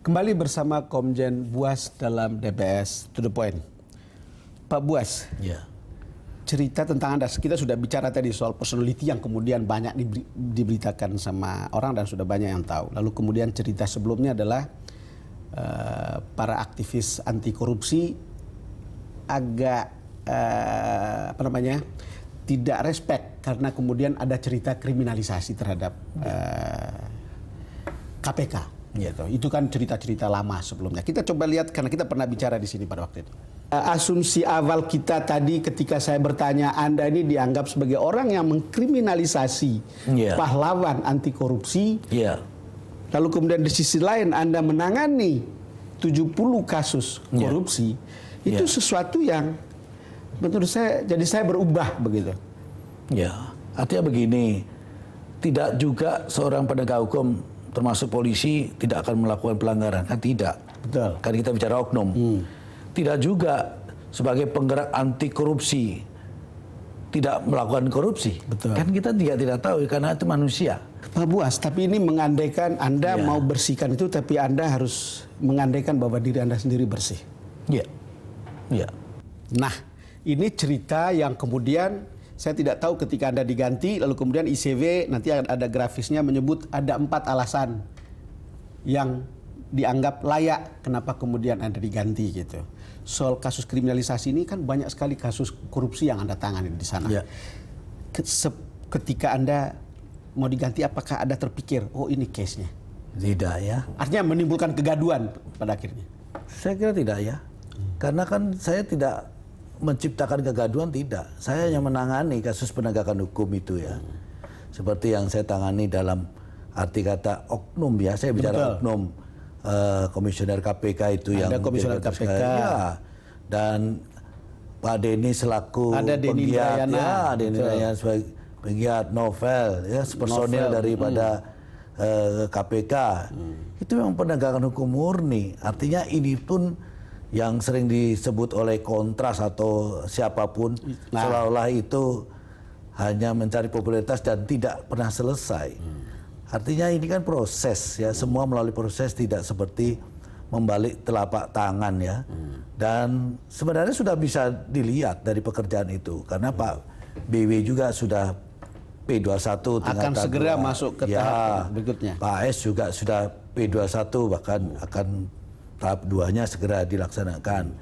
Kembali bersama Komjen Buas dalam DBS To The Point. Pak Buas, Ya. cerita tentang Anda, kita sudah bicara tadi soal personality yang kemudian banyak diberitakan sama orang dan sudah banyak yang tahu. Lalu kemudian cerita sebelumnya adalah para aktivis anti korupsi agak tidak respect karena kemudian ada cerita kriminalisasi terhadap KPK. Gitu. Itu kan cerita-cerita lama sebelumnya. Kita coba lihat karena kita pernah bicara di sini pada waktu itu. Asumsi awal kita tadi ketika saya bertanya, Anda ini dianggap sebagai orang yang mengkriminalisasi pahlawan anti korupsi. Lalu kemudian di sisi lain Anda menangani 70 kasus korupsi. Itu sesuatu yang menurut saya, jadi saya berubah begitu. Ya, artinya begini, tidak juga seorang penegak hukum termasuk polisi tidak akan melakukan pelanggaran, kan tidak. Betul. Kan kita bicara oknum. Tidak juga sebagai penggerak anti korupsi tidak melakukan korupsi. Betul. Kan kita tidak tahu karena itu manusia. Pak Buas, tapi ini mengandaikan Anda mau bersihkan itu, tapi Anda harus mengandaikan bahwa diri Anda sendiri bersih. Iya. Iya. Nah, ini cerita yang kemudian saya tidak tahu ketika Anda diganti, lalu kemudian ICW nanti ada grafisnya menyebut ada 4 alasan yang dianggap layak kenapa kemudian Anda diganti gitu. Soal kasus kriminalisasi ini kan banyak sekali kasus korupsi yang Anda tangani di sana. Ya. Ketika Anda mau diganti, apakah Anda terpikir, oh ini case-nya? Tidak ya. Artinya menimbulkan kegaduhan pada akhirnya? Saya kira tidak ya. Karena kan saya tidak menciptakan kegaduhan, tidak. Saya hanya menangani kasus penegakan hukum itu ya. Seperti yang saya tangani dalam arti kata oknum ya. Saya bicara oknum. Komisioner KPK itu ada yang... komisioner KPK. Ya. Dan Pak Denny selaku penggiat. Ya, Denny Indrayana sebagai penggiat novel. Ya, personil daripada KPK. Itu memang penegakan hukum murni. Artinya ini pun yang sering disebut oleh Kontras atau siapapun, seolah-olah itu hanya mencari popularitas dan tidak pernah selesai. Artinya ini kan proses ya, semua melalui proses, tidak seperti membalik telapak tangan ya. Dan sebenarnya sudah bisa dilihat dari pekerjaan itu, karena Pak BW juga sudah P21 akan segera masuk ke tahap berikutnya. Pak AS juga sudah P21, bahkan akan tahap 2-nya segera dilaksanakan.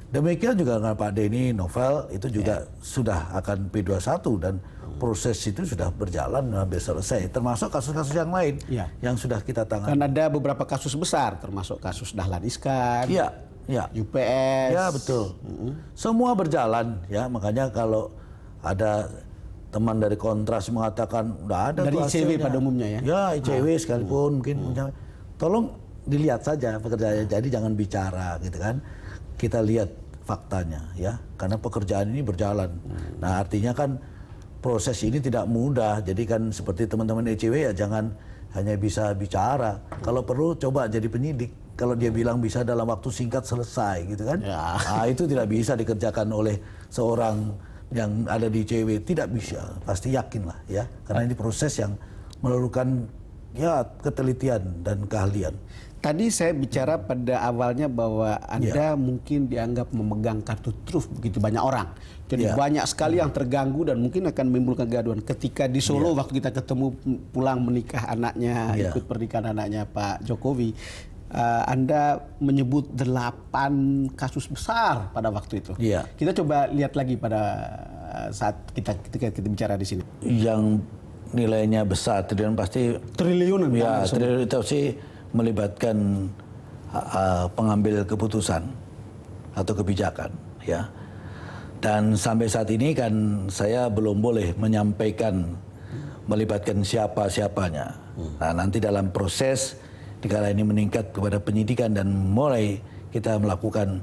Demikian juga dengan Pak Denny novel itu juga sudah akan P21 dan proses itu sudah berjalan hampir selesai. Termasuk kasus-kasus yang lain yang sudah kita tangani. Kan ada beberapa kasus besar, termasuk kasus Dahlan Iskan, UPS. Ya betul. Semua berjalan ya, makanya kalau ada teman dari Kontras mengatakan udah ada dari ICW pada umumnya ya. Ya ICW sekalipun mungkin tolong dilihat saja pekerjaannya, jadi jangan bicara gitu kan. Kita lihat faktanya ya, karena pekerjaan ini berjalan. Nah artinya kan proses ini tidak mudah, jadi kan seperti teman-teman ICW ya jangan hanya bisa bicara. Kalau perlu coba jadi penyidik. Kalau dia bilang bisa dalam waktu singkat selesai gitu kan. Nah, itu tidak bisa dikerjakan oleh seorang yang ada di ICW, tidak bisa. Pasti yakin lah ya, karena ini proses yang memerlukan ya ketelitian dan keahlian. Tadi saya bicara pada awalnya bahwa Anda mungkin dianggap memegang kartu truf begitu banyak orang. Jadi banyak sekali yang terganggu dan mungkin akan menimbulkan kegaduhan. Ketika di Solo waktu kita ketemu pulang menikah anaknya, ikut pernikahan anaknya Pak Jokowi, Anda menyebut 8 kasus besar pada waktu itu. Kita coba lihat lagi pada saat ketika kita bicara di sini. Yang nilainya besar, triliun pasti. Triliunan. Ya, triliun itu sih melibatkan pengambil keputusan atau kebijakan ya. Dan sampai saat ini kan saya belum boleh menyampaikan melibatkan siapa-siapanya. Nah, nanti dalam proses dikala ini meningkat kepada penyidikan dan mulai kita melakukan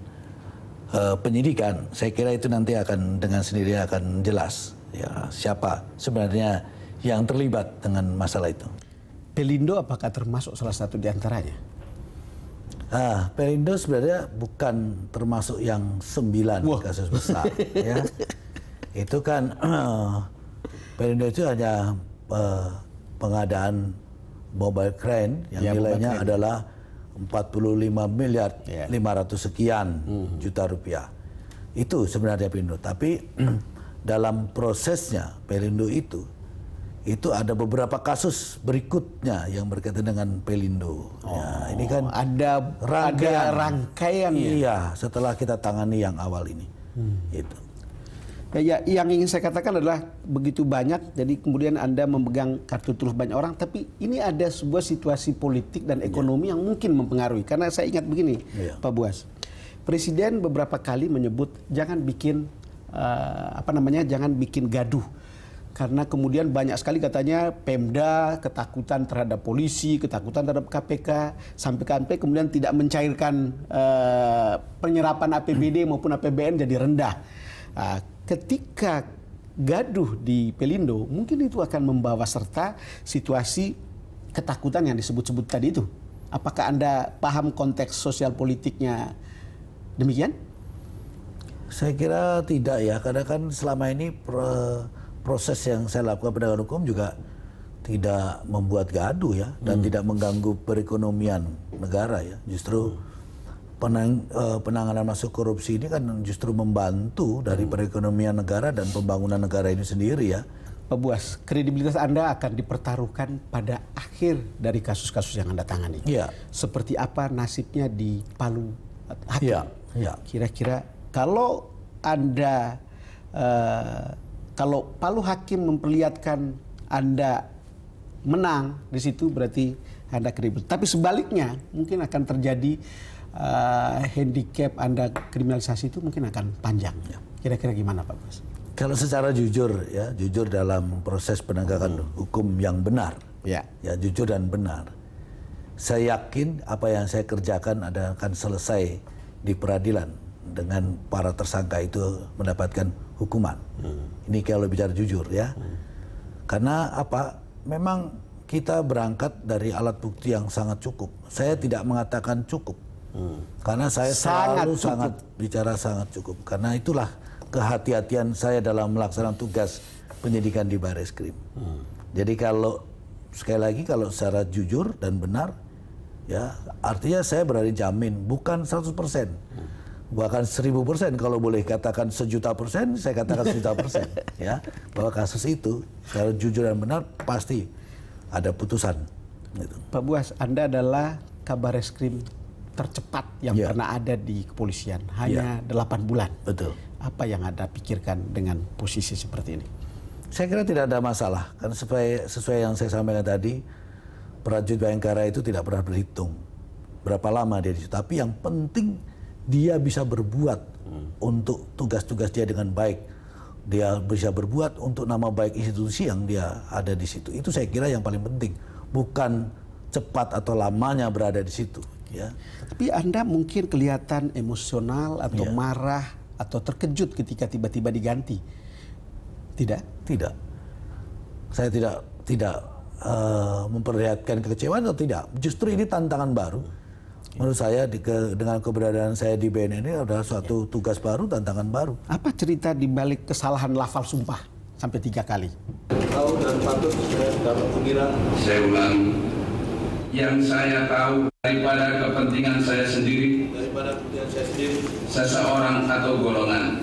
penyidikan, saya kira itu nanti akan dengan sendirinya akan jelas ya siapa sebenarnya yang terlibat dengan masalah itu. Pelindo apakah termasuk salah satu di antaranya? Pelindo sebenarnya bukan termasuk yang 9 kasus besar. Ya. Itu kan Pelindo itu hanya pengadaan mobile crane yang nilainya adalah 45 miliar 500 sekian juta rupiah. Itu sebenarnya Pelindo. Tapi dalam prosesnya Pelindo itu ada beberapa kasus berikutnya yang berkaitan dengan Pelindo. Ya, ini kan ada rangkaiannya. Iya, setelah kita tangani yang awal ini. Itu. Ya, yang ingin saya katakan adalah begitu banyak, jadi kemudian Anda memegang kartu truf banyak orang, tapi ini ada sebuah situasi politik dan ekonomi yang mungkin mempengaruhi. Karena saya ingat begini, Pak Buas, Presiden beberapa kali menyebut jangan bikin jangan bikin gaduh. Karena kemudian banyak sekali katanya Pemda ketakutan terhadap polisi, ketakutan terhadap KPK, sampai kemudian tidak mencairkan penyerapan APBD maupun APBN jadi rendah. Ketika gaduh di Pelindo, mungkin itu akan membawa serta situasi ketakutan yang disebut-sebut tadi itu. Apakah Anda paham konteks sosial politiknya demikian? Saya kira tidak ya, karena kan selama ini proses yang saya lakukan penegakan hukum juga tidak membuat gaduh ya, dan tidak mengganggu perekonomian negara ya. Justru penanganan masuk korupsi ini kan justru membantu dari perekonomian negara dan pembangunan negara ini sendiri ya. Pak Buas, kredibilitas Anda akan dipertaruhkan pada akhir dari kasus-kasus yang Anda tangani. Iya. Seperti apa nasibnya di Palu Hakim? Iya. Kira-kira kalau Anda, kalau Palu Hakim memperlihatkan Anda menang di situ, berarti Anda kredibel. Tapi sebaliknya mungkin akan terjadi handicap Anda kriminalisasi itu mungkin akan panjang. Kira-kira gimana Pak Bos? Kalau secara jujur ya, jujur dalam proses penegakan hukum yang benar, ya jujur dan benar. Saya yakin apa yang saya kerjakan akan selesai di peradilan dengan para tersangka itu mendapatkan hukuman. Ini kalau bicara jujur ya. Karena apa? Memang kita berangkat dari alat bukti yang sangat cukup. Saya tidak mengatakan cukup. Karena saya selalu sangat bicara sangat cukup. Karena itulah kehati-hatian saya dalam melaksanakan tugas penyidikan di Bareskrim. Jadi kalau sekali lagi kalau secara jujur dan benar, ya artinya saya berani jamin bukan 100%, bahkan 1000% kalau boleh katakan 1.000.000%, saya katakan 1.000.000%, ya bahwa kasus itu secara jujur dan benar pasti ada putusan. Gitu. Pak Buas, Anda adalah Kabareskrim tercepat yang pernah ada di kepolisian, hanya 8 bulan. Betul. Apa yang Anda pikirkan dengan posisi seperti ini? Saya kira tidak ada masalah, karena sesuai yang saya sampaikan tadi, prajurit Bayangkara itu tidak pernah berhitung berapa lama dia di situ. Tapi yang penting dia bisa berbuat untuk tugas-tugas dia dengan baik. Dia bisa berbuat untuk nama baik institusi yang dia ada di situ. Itu saya kira yang paling penting, bukan cepat atau lamanya berada di situ. Ya. Tapi Anda mungkin kelihatan emosional atau marah atau terkejut ketika tiba-tiba diganti. Tidak? Tidak. Saya tidak memperlihatkan kekecewaan atau tidak. Justru ini tantangan baru. Menurut saya dengan keberadaan saya di BNN ini adalah suatu tugas baru, tantangan baru. Apa cerita di balik kesalahan lafal sumpah sampai 3 kali? Tahu dan patut saya dapat mengira. Saya ulang, yang saya tahu daripada kepentingan saya sendiri, seseorang atau golongan,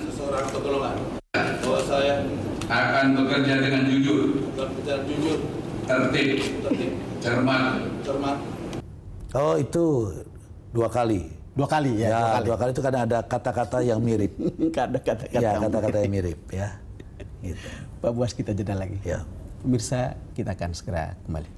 bahwa saya akan bekerja dengan jujur, tertib, cermat. Oh itu 2 kali. 2 kali ya? Ya, 2 kali itu karena ada kata-kata yang mirip. Ada kata-kata. Ya, kata-kata yang mirip ya. Gitu. Pak Buas, kita jeda lagi. Ya. Pemirsa, kita akan segera kembali.